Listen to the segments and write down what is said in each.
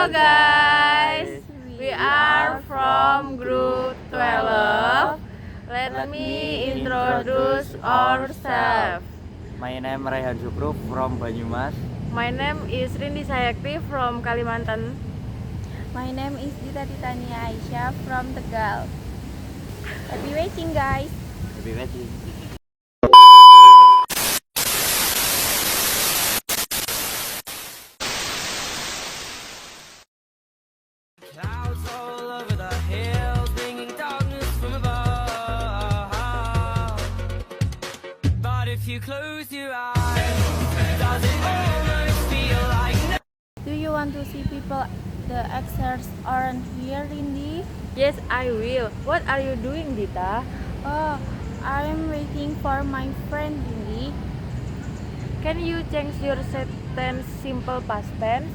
Hello guys, we are from group 12. Let me introduce ourselves. My name Raihan Sukruf from Banyumas. My name is Rindi Sayakti from Kalimantan. My name is Dita Titania Aisyah from Tegal. Happy waiting guys. Happy wedding. Clouds all over the hills, bringing darkness from above. But if you close your eyes, does it almost feel like Do you want to see people the extras around here, Rindi? Yes, I will. What are you doing, Dita? Oh, I'm waiting for my friend Rindi. Can you change your sentence simple past tense?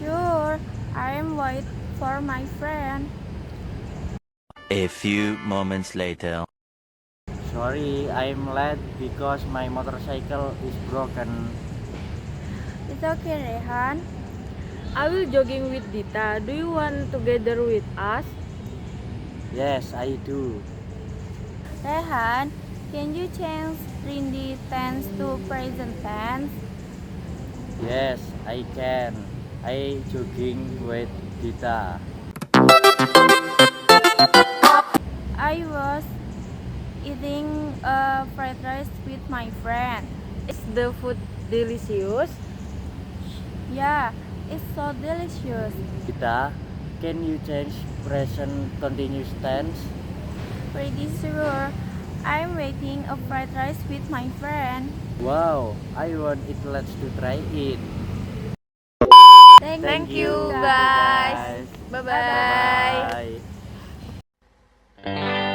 Sure, I'm wait for my friend. A few moments later. Sorry, I'm late because my motorcycle is broken. It's okay, Rehan. I will jogging with Dita. Do you want together with us? Yes, I do. Rehan, can you change Rindi tense to present tense? Yes, I can. I jogging with Dita. I was eating a fried rice with my friend. Is the food delicious? Yeah, it's so delicious. Dita, can you change present continuous tense? Pretty sure. I'm waiting a fried rice with my friend. Wow, I want it. Let's to try it. Thank you guys. Bye-bye. Bye.